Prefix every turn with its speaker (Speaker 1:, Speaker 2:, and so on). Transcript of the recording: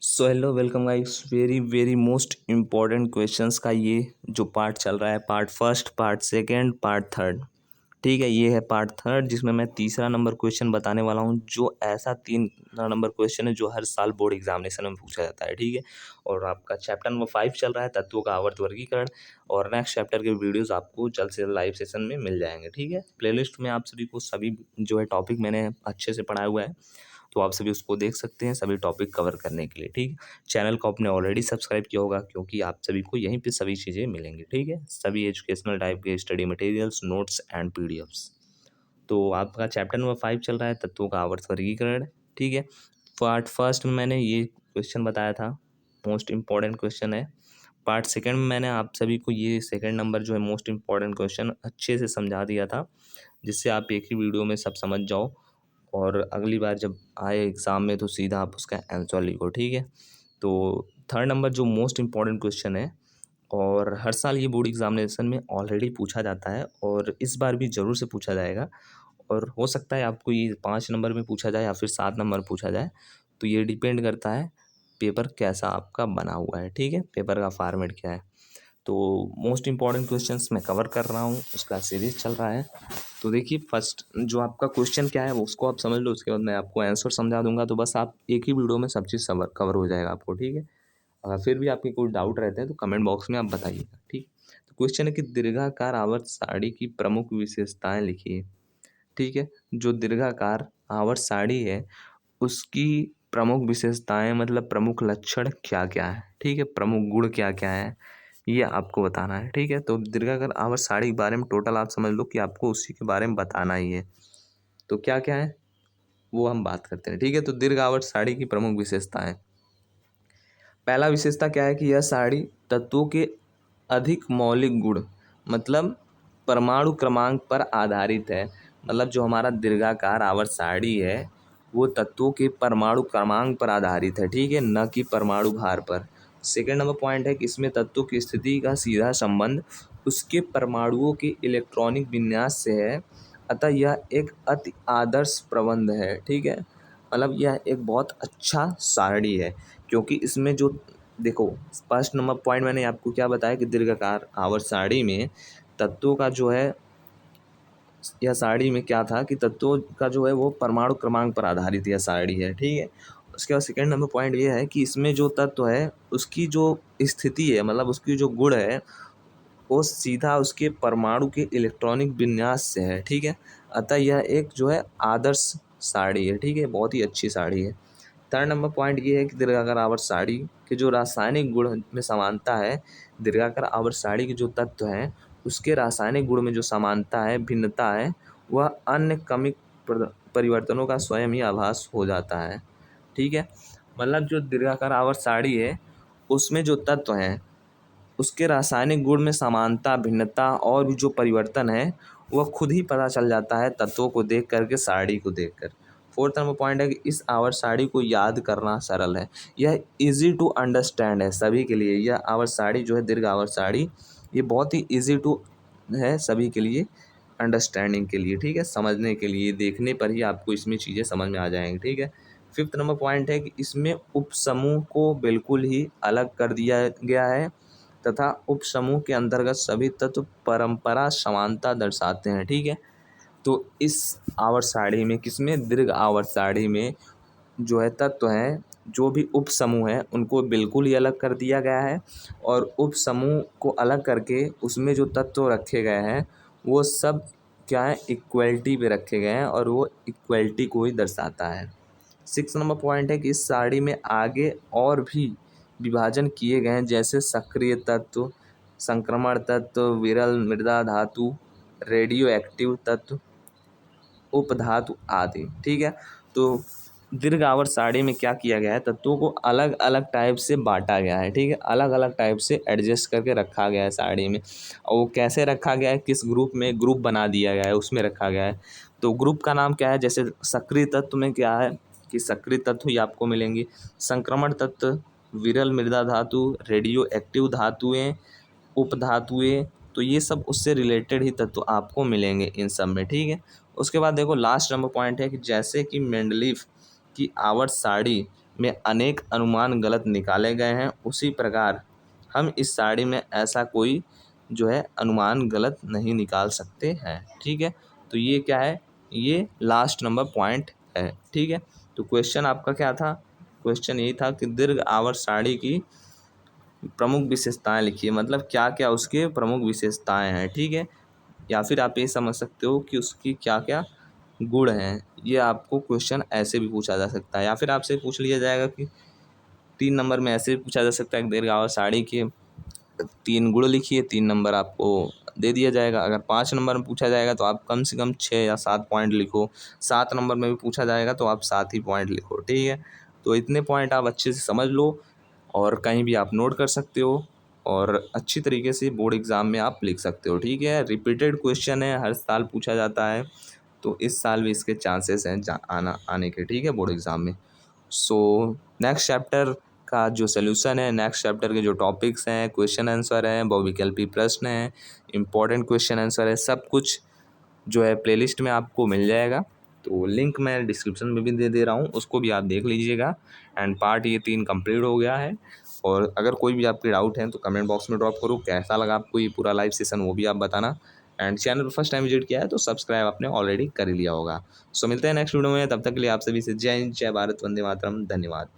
Speaker 1: So hello welcome guys. Very very most important questions का ये जो पार्ट चल रहा है, part first, part second, part third. ठीक है, ये है पार्ट थर्ड जिसमें मैं तीसरा नंबर क्वेश्चन बताने वाला हूँ, जो ऐसा 3 नंबर क्वेश्चन है जो हर साल बोर्ड एग्जामिनेशन में पूछा जाता है। ठीक है, और आपका चैप्टर नंबर 5 चल रहा है, तत्वों का आवर्त वर्गीकरण। और नेक्स्ट चैप्टर के वीडियोज़ आपको जल्द से जल्द लाइव सेशन में मिल जाएंगे। ठीक है, प्लेलिस्ट में आप सभी को सभी जो है टॉपिक मैंने अच्छे से पढ़ाया हुआ है, तो आप सभी उसको देख सकते हैं सभी टॉपिक कवर करने के लिए। ठीक है, चैनल को आपने ऑलरेडी सब्सक्राइब किया होगा, क्योंकि आप सभी को यहीं पे सभी चीज़ें मिलेंगी। ठीक है, सभी एजुकेशनल टाइप के study materials, notes and PDFs. तो आपका चैप्टर नंबर 5 चल रहा है, तत्वों का आवर्त वर्गीकरण। ठीक है, पार्ट फर्स्ट में मैंने ये क्वेश्चन बताया था, मोस्ट इम्पॉर्टेंट क्वेश्चन है। पार्ट सेकंड में मैंने आप सभी को ये सेकंड नंबर जो है मोस्ट इम्पॉर्टेंट क्वेश्चन अच्छे से समझा दिया था, जिससे आप एक ही वीडियो में सब समझ जाओ, और अगली बार जब आए एग्ज़ाम में तो सीधा आप उसका आंसर लिखो। ठीक है, तो थर्ड नंबर जो मोस्ट इम्पॉर्टेंट क्वेश्चन है, और हर साल ये बोर्ड एग्जामिनेशन में ऑलरेडी पूछा जाता है, और इस बार भी ज़रूर से पूछा जाएगा। और हो सकता है आपको ये 5 नंबर में पूछा जाए या फिर 7 नंबर पूछा जाए, तो ये डिपेंड करता है पेपर कैसा आपका बना हुआ है। ठीक है, पेपर का फॉर्मेट क्या है। तो मोस्ट इम्पॉर्टेंट क्वेश्चंस मैं कवर कर रहा हूँ, उसका सीरीज चल रहा है। तो देखिए, फर्स्ट जो आपका क्वेश्चन क्या है वो उसको आप समझ लो, उसके बाद मैं आपको आंसर समझा दूंगा। तो बस आप एक ही वीडियो में सब चीज़ कवर हो जाएगा आपको। ठीक है, अगर फिर भी आपके कोई डाउट रहते हैं तो कमेंट बॉक्स में आप बताइएगा। ठीक, तो क्वेश्चन है कि दीर्घाकार आवर्त सारणी की प्रमुख विशेषताएं लिखिए। ठीक है, जो दीर्घाकार आवर्त सारणी है उसकी प्रमुख विशेषताएं मतलब प्रमुख लक्षण क्या क्या है। ठीक है, प्रमुख गुण क्या क्या है, ये आपको बताना है। ठीक है, तो दीर्घाकार आवर्त सारणी के बारे में टोटल आप समझ लो कि आपको उसी के बारे में बताना ही है। तो क्या क्या है वो हम बात करते हैं। ठीक है, तो दीर्घ आवर्त सारणी की प्रमुख विशेषताएं। पहला विशेषता क्या है कि यह सारणी तत्वों के अधिक मौलिक गुण मतलब परमाणु क्रमांक पर आधारित है। मतलब जो हमारा दीर्घाकार आवर्त सारणी है वो तत्वों के परमाणु क्रमांक पर आधारित है। ठीक है, न कि परमाणु भार पर। सेकेंड नंबर पॉइंट है कि इसमें तत्वों की स्थिति का सीधा संबंध उसके परमाणुओं के इलेक्ट्रॉनिक विन्यास से है, अतः यह एक अति आदर्श प्रबंध है। ठीक है, मतलब यह एक बहुत अच्छा सारणी है, क्योंकि इसमें जो देखो, फर्स्ट नंबर पॉइंट मैंने आपको क्या बताया कि दीर्घाकार आवर्त सारणी में तत्वों का जो है, यह सारणी में क्या था कि तत्वों का जो है वो परमाणु क्रमांक पर आधारित यह सारणी है। ठीक है, उसके बाद सेकेंड नंबर पॉइंट ये है कि इसमें जो तत्व है उसकी जो स्थिति है मतलब उसकी जो गुण है वो सीधा उसके परमाणु के इलेक्ट्रॉनिक विन्यास से है। ठीक है, अतः यह एक जो है आदर्श सारणी है। ठीक है, बहुत ही अच्छी सारणी है। थर्ड नंबर पॉइंट ये है कि दीर्घाकार आवर्त सारणी के जो रासायनिक गुण में समानता है, दीर्घाकार आवर्त सारणी के जो तत्व हैं उसके रासायनिक गुण में जो समानता है, भिन्नता है, वह अन्य क्रमिक परिवर्तनों का स्वयं ही आभास हो जाता है। ठीक है, मतलब जो दीर्घाकार आवर्त सारणी है उसमें जो तत्व हैं उसके रासायनिक गुण में समानता, भिन्नता और भी जो परिवर्तन है वह खुद ही पता चल जाता है तत्वों को देख करके, सारणी को देखकर। फोर्थ नंबर पॉइंट है कि इस आवर्त सारणी को याद करना सरल है, यह इजी टू अंडरस्टैंड है सभी के लिए। यह आवर्त सारणी जो है दीर्घ आवर्त सारणी, ये बहुत ही इजी टू है सभी के लिए, अंडरस्टैंडिंग के लिए। ठीक है, समझने के लिए, देखने पर ही आपको इसमें चीज़ें समझ में आ जाएंगी। ठीक है, फिफ्थ नंबर पॉइंट है कि इसमें उपसमूह को बिल्कुल ही अलग कर दिया गया है तथा उपसमूह के अंतर्गत सभी तत्व परंपरा समानता दर्शाते हैं। ठीक है, तो इस आवर्त सारणी में, किसमें, दीर्घ आवर्त सारणी में जो है तत्व हैं, जो भी उपसमूह हैं उनको बिल्कुल ही अलग कर दिया गया है, और उपसमूह को अलग करके उसमें जो तत्व रखे गए हैं वो सब क्या है, इक्वलिटी पे रखे गए हैं, और वो इक्वलिटी को ही दर्शाता है। सिक्स नंबर पॉइंट है कि इस सारणी में आगे और भी विभाजन किए गए हैं, जैसे सक्रिय तत्व, संक्रमण तत्व, विरल मृदा धातु, रेडियो एक्टिव तत्व, उपधातु आदि। ठीक है, तो दीर्घ आवर्त सारणी में क्या किया गया है, तत्वों को अलग अलग टाइप से बांटा गया है। ठीक है, अलग अलग टाइप से एडजस्ट करके रखा गया है सारणी में। और वो कैसे रखा गया है, किस ग्रुप में, ग्रुप बना दिया गया है उसमें रखा गया है। तो ग्रुप का नाम क्या है, जैसे सक्रिय तत्व में क्या है कि सक्रिय तत्व ही आपको मिलेंगे, संक्रमण तत्व, विरल मृदा धातु, रेडियो एक्टिव धातुएं, उपधातुएं, तो ये सब उससे रिलेटेड ही तत्व आपको मिलेंगे इन सब में। ठीक है, उसके बाद देखो लास्ट नंबर पॉइंट है कि जैसे कि मेंडलीफ की आवर्त सारणी में अनेक अनुमान गलत निकाले गए हैं, उसी प्रकार हम इस साड़ी में ऐसा कोई जो है अनुमान गलत नहीं निकाल सकते हैं। ठीक है, तो ये क्या है, ये लास्ट नंबर पॉइंट है। ठीक है, तो क्वेश्चन आपका क्या था, क्वेश्चन यही था कि दीर्घ आवर्त साड़ी की प्रमुख विशेषताएं लिखिए, मतलब क्या क्या उसके प्रमुख विशेषताएं हैं। ठीक है, या फिर आप ये समझ सकते हो कि उसकी क्या क्या गुण हैं, ये आपको क्वेश्चन ऐसे भी पूछा जा सकता है। या फिर आपसे पूछ लिया जाएगा कि 3 नंबर में ऐसे भी पूछा जा सकता है कि दीर्घ आवर्त साड़ी के 3 गुण लिखिए, 3 नंबर आपको दे दिया जाएगा। अगर 5 नंबर में पूछा जाएगा तो आप कम से कम 6 या 7 पॉइंट लिखो। 7 नंबर में भी पूछा जाएगा तो आप 7 ही पॉइंट लिखो। ठीक है, तो इतने पॉइंट आप अच्छे से समझ लो और कहीं भी आप नोट कर सकते हो और अच्छी तरीके से बोर्ड एग्ज़ाम में आप लिख सकते हो। ठीक है, रिपीटेड क्वेश्चन है, हर साल पूछा जाता है, तो इस साल भी इसके चांसेस हैं आने के। ठीक है, बोर्ड एग्ज़ाम में। सो नेक्स्ट चैप्टर का जो सोल्यूशन है, नेक्स्ट चैप्टर के जो टॉपिक्स हैं, क्वेश्चन आंसर हैं, बहुविकल्पी प्रश्न हैं, इंपॉर्टेंट क्वेश्चन आंसर है, सब कुछ जो है प्लेलिस्ट में आपको मिल जाएगा। तो लिंक मैं डिस्क्रिप्शन में भी दे दे रहा हूँ, उसको भी आप देख लीजिएगा। एंड पार्ट ये 3 कंप्लीट हो गया है। और अगर कोई भी आपकी डाउट है तो कमेंट बॉक्स में ड्रॉप करो, कैसा लगा आपको ये पूरा लाइव सेशन वो भी आप बताना। एंड चैनल पर फर्स्ट टाइम विजिट किया है तो सब्सक्राइब आपने ऑलरेडी कर ही लिया होगा। सो मिलते हैं नेक्स्ट वीडियो में, तब तक के लिए आप सभी से जय हिंद, जय भारत, वंदे मातरम, धन्यवाद।